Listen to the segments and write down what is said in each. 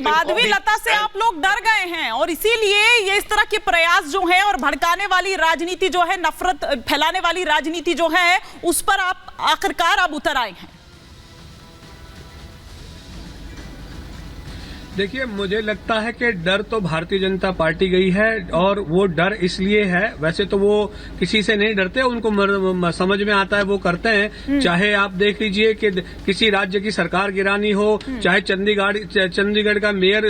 माधवी लता से आप लोग डर गए हैं और इसीलिए ये इस तरह के प्रयास जो है और भड़काने वाली राजनीति जो है, नफरत फैलाने वाली राजनीति जो है, उस पर आप आखिरकार अब उतर आए हैं। देखिए, मुझे लगता है कि डर तो भारतीय जनता पार्टी गई है और वो डर इसलिए है, वैसे तो वो किसी से नहीं डरते, उनको समझ में आता है वो करते हैं। चाहे आप देख लीजिए कि किसी राज्य की सरकार गिरानी हो, चाहे चंडीगढ़ का मेयर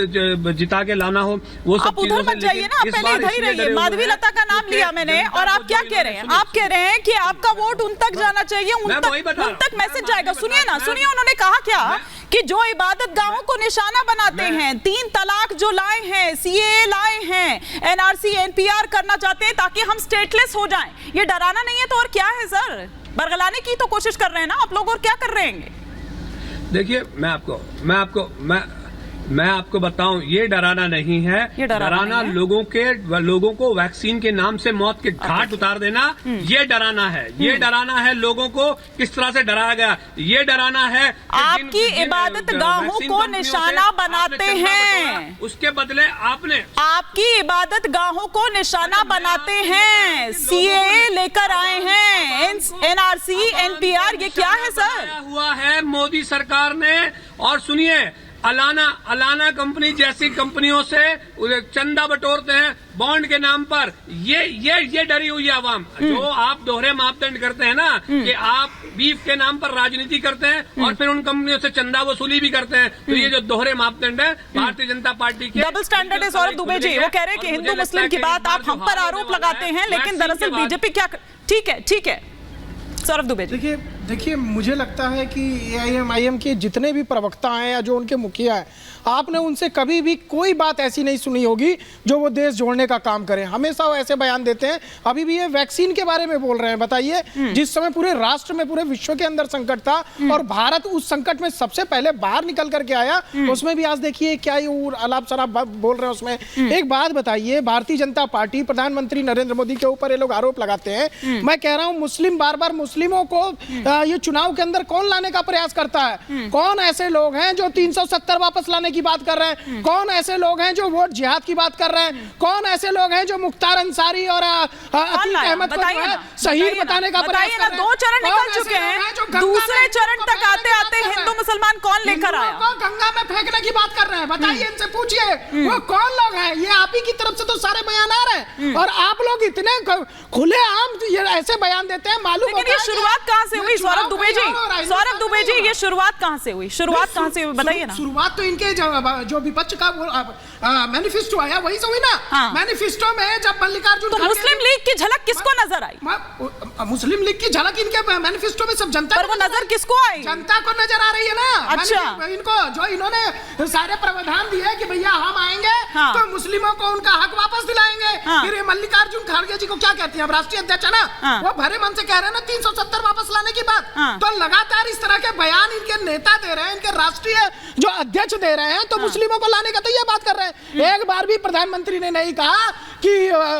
जिता के लाना हो, वो सब चीजों से। लेकिन इस बार इसलिए माधवी लता का नाम लिया मैंने और आप क्या कह रहे हैं? आप कह रहे हैं कि आपका वोट उन तक जाना चाहिए, उन तक मैसेज जाएगा। सुनिए ना, सुनिए उन्होंने कहा क्या कि जो इबादत गाहों को निशाना बनाते हैं, 3 तलाक जो लाए हैं, सीएए लाए हैं, एनआरसी एनपीआर करना चाहते हैं ताकि हम स्टेटलेस हो जाएं, ये डराना नहीं है तो और क्या है सर? बरगलाने की तो कोशिश कर रहे हैं ना आप लोग, और क्या कर रहे हैं? देखिए, मैं आपको बताऊं, ये डराना नहीं है, डराना लोगों को वैक्सीन के नाम से मौत के घाट उतार देना, ये डराना है। ये डराना है लोगों को, किस तरह से डराया गया, ये डराना है आपकी इबादत गाहों को निशाना बनाते हैं, उसके बदले आपकी इबादत गाहों को निशाना बनाते हैं, सीएए लेकर आए हैं, एनआरसी एनपीआर, ये क्या है सर? हुआ है मोदी सरकार ने। और सुनिए, अलाना कंपनी जैसी कंपनियों से चंदा बटोरते हैं बॉन्ड के नाम पर। ये डरी हुई है आवाम। जो आप दोहरे मापदंड करते हैं ना, कि आप बीफ के नाम पर राजनीति करते हैं और फिर उन कंपनियों से चंदा वसूली भी करते हैं, तो ये जो दोहरे मापदंड है भारतीय जनता पार्टी के डबल स्टैंडर्ड है। सौरभ दुबे जी वो कह रहे हैं कि हिंदू मुस्लिम की बात आप हम पर आरोप लगाते हैं, लेकिन दरअसल बीजेपी क्या। ठीक है सौरभ दुबे जी। देखिए मुझे लगता है कि एआईएम के जितने भी प्रवक्ता हैं या जो उनके मुखिया हैं, आपने उनसे कभी भी कोई बात ऐसी नहीं सुनी होगी जो वो देश जोड़ने का काम करें। हमेशा वो ऐसे बयान देते हैं। अभी भी ये वैक्सीन के बारे में बोल रहे हैं। बताइए, जिस समय पूरे राष्ट्र में, पूरे विश्व के अंदर संकट था और भारत उस संकट में सबसे पहले बाहर निकल करके आया, उसमें भी आज देखिए क्या ये अलाप शराब बोल रहे हैं उसमें। एक बात बताइए, भारतीय जनता पार्टी, प्रधानमंत्री नरेंद्र मोदी के ऊपर ये लोग आरोप लगाते हैं। मैं कह रहा हूँ, मुस्लिम बार बार मुस्लिमों को ये चुनाव के अंदर कौन लाने का प्रयास करता है? कौन ऐसे लोग हैं जो 370 वापस लाने की बात कर रहे हैं? कौन ऐसे लोग हैं जो वोट जिहाद की बात कर रहे हैं? कौन ऐसे लोग हैं जो मुख्तार अंसारी और अतीक अहमद को शहीद बताने का प्रयास कर रहे हैं? 2 चरण निकल चुके हैं, दूसरे चरण तक आते आते हिंदू मुसलमान कौन लेकर आया? गंगा में फेंकने की बात कर रहे हैं। बताइए, इनसे पूछिए वो कौन लोग हैं। ये आप ही की तरफ से तो सारे बयान आ रहे हैं और आप लोग इतने खुलेआम ये ऐसे बयान देते हैं। मालूम लेकिन ये शुरुआत कहां से हुई सौरभ दुबे जी? सौरभ दुबे जी, ये शुरुआत कहां से हुई? बताइए ना। शुरुआत तो इनके जो विपक्ष का मैनिफेस्टो आया वही से हुई ना। मैनिफेस्टो में जब मल्लिकार्जुन तो मुस्लिम लीग की झलक किसको नजर आई? मुस्लिम लीग की झलक इनके मैनिफेस्टो में सब जनता को नजर किसको आई? जनता को नजर आ रही है ना। अच्छा, इनको जो इन्होंने सारे प्रावधान दिए कि भैया हम आएंगे तो मुस्लिमों को उनका हक वापस दिलाएंगे। फिर मल्लिकार्जुन खड़गे जी को क्या कहती है, अब राष्ट्रीय अध्यक्ष है ना, वो भरे मन से कह रहे हैं ना 370 वापस लाने की बात। तो लगातार इस तरह के बयान इनके नेता दे रहे हैं, इनके राष्ट्रीय जो अध्यक्ष दे रहे हैं, तो मुस्लिमों को लाने का तो ये बात कर रहे हैं। एक बार भी प्रधानमंत्री ने नहीं कहा कि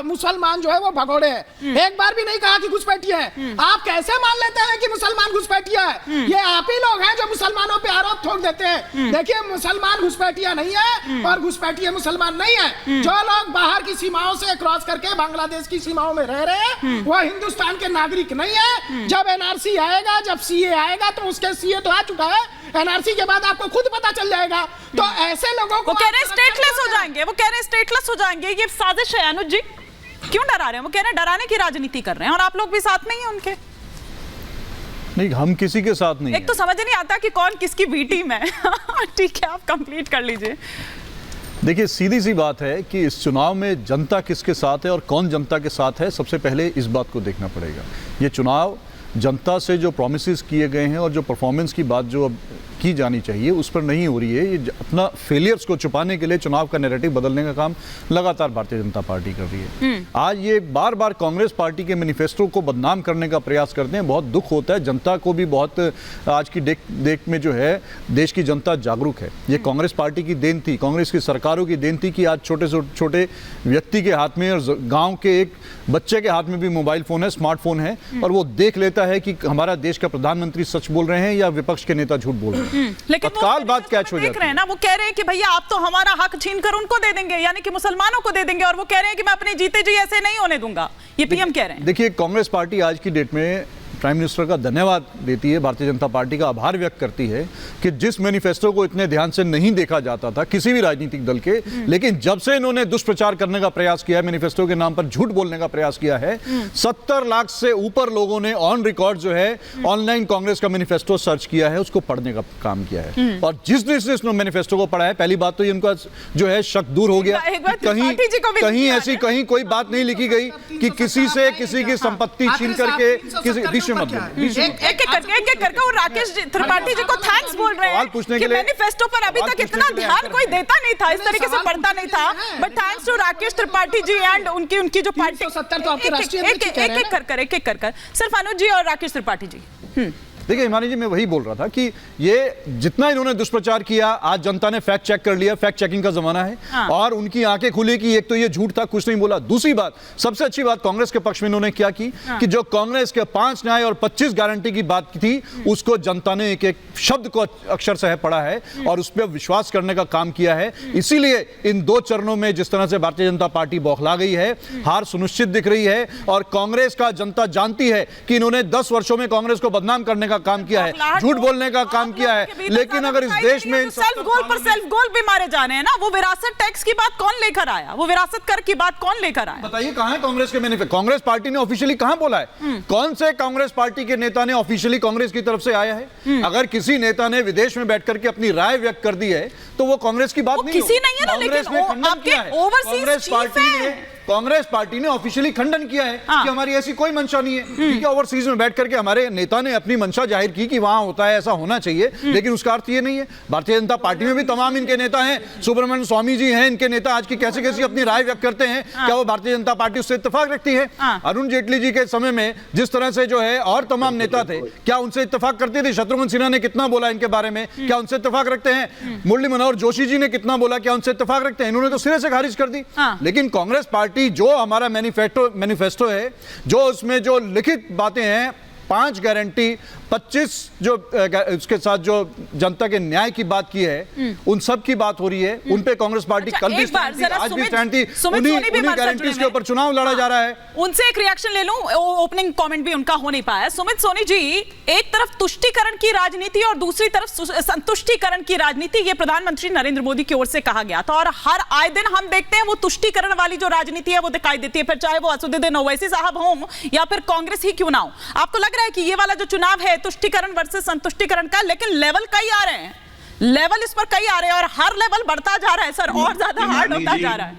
मुसलमान जो है वो भगोड़े हैं। एक बार भी नहीं कहा कि घुसपैठिया है। आप कैसे मान लेते हैं कि मुसलमान घुसपैठिया है? ये आप ही लोग हैं जो मुसलमानों पे आरोप ठोक देते हैं। देखिए, मुसलमान घुसपैठिया नहीं है और घुसपैठिया मुसलमान नहीं है। जो लोग बाहर की सीमाओं से क्रॉस करके बांग्लादेश की सीमाओं में रह रहे हैं, वो हिंदुस्तान के नागरिक नहीं है। जब एनआरसी आएगा, जब सीए आएगा, तो उसके सीए तो आ चुका है, एनआरसी के बाद आपको खुद पता चल जाएगा। तो ऐसे लोगों को वो कह रहे हैं स्टेटलेस हो जाएंगे, वो कह रहे हैं स्टेटलेस हो जाएंगे। ये साजिश है। अनुज जी क्यों डरा रहे हैं? वो कह रहे हैं डराने की राजनीति कर रहे हैं और आप लोग भी साथ में ही हैं उनके। नहीं, हम किसी के साथ नहीं। एक तो समझ नहीं आता कि कौन किसकी बी टीम है। ठीक है, आप कंप्लीट कर लीजिए। देखिए, सीधी सी बात है कि इस चुनाव में जनता किसके साथ है और कौन जनता के साथ है, सबसे पहले इस बात को देखना पड़ेगा। ये चुनाव जनता से जो प्रॉमिसेस किए गए हैं और जो परफॉर्मेंस की बात जो अब की जानी चाहिए उस पर नहीं हो रही है। ये अपना फेलियर्स को छुपाने के लिए चुनाव का नैरेटिव बदलने का काम लगातार भारतीय जनता पार्टी कर रही है। आज ये बार बार कांग्रेस पार्टी के मैनिफेस्टो को बदनाम करने का प्रयास करते हैं। बहुत दुख होता है। जनता को भी बहुत आज की देख में जो है देश की जनता जागरूक है। ये कांग्रेस पार्टी की देन थी, कांग्रेस की सरकारों की देन थी कि आज छोटे से छोटे व्यक्ति के हाथ में और गाँव के एक बच्चे के हाथ में भी मोबाइल फ़ोन है, स्मार्टफोन है और वो देख लेता लगता है कि हमारा देश का प्रधानमंत्री सच बोल रहे हैं या विपक्ष के नेता झूठ बोल रहे हैं। लेकिन तत्काल बात कैच हो जाती है ना, वो कह रहे हैं कि भैया आप तो हमारा हक छीन कर उनको दे देंगे, यानी कि मुसलमानों को दे देंगे, और वो कह रहे हैं कि मैं अपने जीते जी ऐसे नहीं होने दूंगा। ये पीएम कह रहे हैं। देखिए, कांग्रेस पार्टी आज की डेट में प्राइम मिनिस्टर का धन्यवाद देती है, भारतीय जनता पार्टी का आभार व्यक्त करती है कि जिस मैनिफेस्टो को इतने ध्यान से नहीं देखा जाता था किसी भी राजनीतिक दल के, लेकिन जब से इन्होंने दुष्प्रचार करने का प्रयास किया है, मैनिफेस्टो के नाम पर झूठ बोलने का प्रयास किया है, 70 लाख से ऊपर लोगों ने ऑन रिकॉर्ड जो है ऑनलाइन कांग्रेस का मैनिफेस्टो सर्च किया है, उसको पढ़ने का काम किया है। और जिस मैनिफेस्टो को पढ़ा है, पहली बात तो इनका जो है शक दूर हो गया। कहीं कोई बात नहीं लिखी गई कि किसी से किसी की संपत्ति छीन करके किसी एक करके वो राकेश त्रिपाठी जी को थैंक्स बोल रहे हैं कि मैनिफेस्टो पर अभी तक इतना ध्यान कोई देता नहीं था, इस तरीके से पढ़ता नहीं था, but thanks to Rakesh Tripathi ji and उनकी जो पार्टी। एक कर सिर्फ अनुज जी और राकेश त्रिपाठी जी। देखिए हिमानी जी, मैं वही बोल रहा था कि ये जितना इन्होंने दुष्प्रचार किया, आज जनता ने फैक्ट चेक कर लिया, फैक्ट चेकिंग का जमाना है। हाँ। और उनकी आंखें खुली कि एक तो ये झूठ था, कुछ नहीं बोला। दूसरी बात, सबसे अच्छी बात कांग्रेस के पक्ष में इन्होंने क्या की। हाँ। कि जो कांग्रेस के 5 न्याय और 25 गारंटी की बात की थी, उसको जनता ने एक एक शब्द को अक्षर से पढ़ा है और उस पर विश्वास करने का काम किया है। इसीलिए इन 2 चरणों में जिस तरह से भारतीय जनता पार्टी बौखला गई है, हार सुनिश्चित दिख रही है, और कांग्रेस का जनता जानती है कि इन्होंने 10 वर्षों में कांग्रेस को बदनाम करने का काम किया है, झूठ बोलने का काम किया है। लेकिन अगर इस देश में सेल्फ गोल भी मारे जाने हैं ना, वो विरासत टैक्स की बात कौन लेकर आया, वो विरासत कर की बात कौन लेकर आया? बताइए कहां है कांग्रेस के मैनिफेस्टो? कांग्रेस पार्टी ने ऑफिशियली कहां बोला है? कौन से कांग्रेस पार्टी के नेता ने ऑफिशियली कांग्रेस की तरफ से आया है? अगर किसी नेता ने विदेश में बैठकर के अपनी राय व्यक्त कर दी है तो वो कांग्रेस की बात नहीं किसी नहीं है ना, लेकिन आपके कांग्रेस पार्टी ने ऑफिशियली खंडन किया है कि हमारी ऐसी कोई मंशा नहीं है। ठीक है, ओवरसीज में बैठ करके हमारे नेता ने अपनी मंशा जाहिर की कि वहां होता है, ऐसा होना चाहिए, लेकिन उसका अर्थ ये नहीं है। भारतीय जनता पार्टी में भी तमाम इनके नेता हैं, सुब्रमण्यम स्वामी जी हैं इनके नेता, आज की कैसे कैसी अपनी राय व्यक्त करते हैं। क्या वो भारतीय जनता पार्टी उससे इत्तेफाक रखती है? अरुण जेटली जी के समय में जिस तरह से जो है और तमाम नेता थे, क्या उनसे इत्तेफाक करते थे? शत्रुघ्न सिन्हा ने कितना बोला इनके बारे में, क्या उनसे इत्तेफाक रखते हैं? मुरली मनोहर जोशी जी ने कितना बोला, क्या उनसे इत्तेफाक रखते हैं? इन्होंने तो सिरे से खारिज कर दी। लेकिन कांग्रेस पार्टी जो हमारा मैनिफेस्टो है, जो उसमें जो लिखित बातें हैं, 5 गारंटी, 25 जो उसके साथ जो जनता के न्याय की बात की है, उन सब की बात हो रही है। उन पे कांग्रेस पार्टी कल भी स्टैंड थी, आज भी स्टैंड थी। उन्हीं गारंटीज के ऊपर चुनाव लड़ा जा रहा है। उनसे एक रिएक्शन ले लूं, ओपनिंग कमेंट भी उनका हो नहीं पाया। सुमित सोनी जी, एक तरफ तुष्टीकरण की राजनीति और दूसरी तरफ संतुष्टीकरण की राजनीति, ये प्रधानमंत्री नरेंद्र मोदी की ओर से कहा गया था, और हर आए दिन हम देखते हैं वो तुष्टीकरण वाली जो राजनीति है वो दिखाई देती है, फिर चाहे वो असदुद्दीन ओवैसी साहब हों या फिर कांग्रेस ही क्यों ना हो। आपको लग रहा है कि ये वाला जो चुनाव है तुष्टीकरण वर्सेस संतुष्टीकरण का, लेकिन लेवल कई आ रहे हैं, लेवल इस पर कई आ रहे हैं और हर लेवल बढ़ता जा रहा है सर, और ज्यादा हार्ड होता जा रहा है।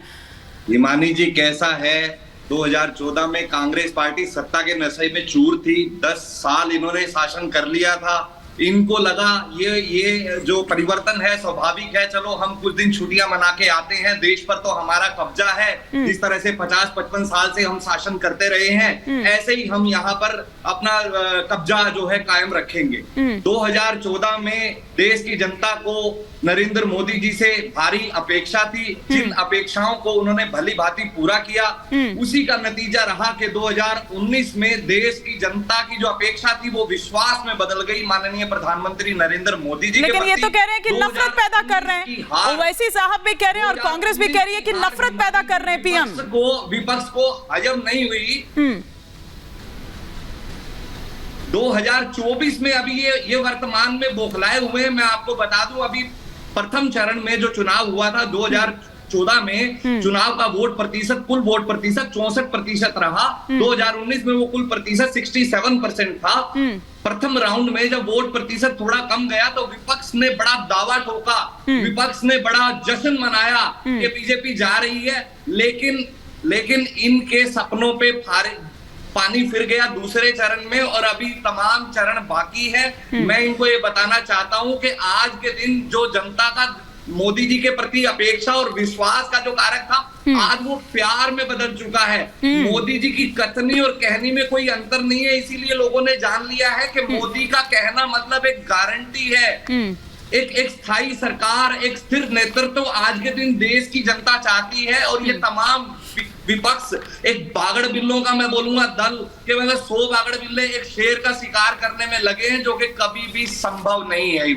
हिमानी जी, कैसा है, 2014 में कांग्रेस पार्टी सत्ता के नशे में चूर थी, 10 साल इन्होंने शासन कर लिया था, इनको लगा ये जो परिवर्तन है स्वाभाविक है, चलो हम कुछ दिन छुट्टियां मना के आते हैं, देश पर तो हमारा कब्जा है, जिस तरह से 50-55 साल से हम शासन करते रहे हैं, ऐसे ही हम यहाँ पर अपना कब्जा जो है कायम रखेंगे। 2014 में देश की जनता को नरेंद्र मोदी जी से भारी अपेक्षा थी, जिन अपेक्षाओं को उन्होंने भली भांति पूरा किया, उसी का नतीजा रहा कि 2019 में देश की जनता की जो अपेक्षा थी वो विश्वास में बदल गई माननीय प्रधानमंत्री नरेंद्र मोदी जी के प्रति। लेकिन ये तो कह रहे हैं कि नफरत पैदा कर रहे हैं, ओवैसी साहब भी कह रहे हैं और कांग्रेस भी कह रही है कि नफरत पैदा कर रहे हैं पीएम। विपक्ष को हजम नहीं हुई। 2024 में अभी ये वर्तमान में बौखलाए हुए हैं। मैं आपको बता दूं, अभी प्रथम चरण में जो चुनाव हुआ था 2014 में, चुनाव का वोट प्रतिशत, कुल वोट प्रतिशत 64% रहा। 2019 में वो कुल प्रतिशत 67% था। प्रथम राउंड में जब वोट प्रतिशत थोड़ा कम गया तो विपक्ष ने बड़ा दावा ठोका, विपक्ष ने बड़ा जश्न मनाया कि बीजेपी जा रही है, लेकिन इनके सपनों पे पानी फिर गया दूसरे चरण में, और अभी तमाम चरण बाकी है। मैं इनको ये बताना चाहता हूं कि आज के दिन जो जनता का मोदी जी के प्रति अपेक्षा और विश्वास का जो कारक था, आज वो प्यार में बदल चुका है। मोदी जी की कथनी और कहनी में कोई अंतर नहीं है, इसीलिए लोगों ने जान लिया है कि मोदी का कहना मतलब एक गारंटी है, एक स्थायी सरकार, एक स्थिर नेतृत्व आज के दिन देश की जनता चाहती है। और ये तमाम विपक्ष एक बागड़ बिल्लों का मैं बोलूंगा दल कि मतलब 100 बागड़ बिल्ले एक शेर का शिकार करने में लगे हैं, जो कि कभी भी संभव नहीं है।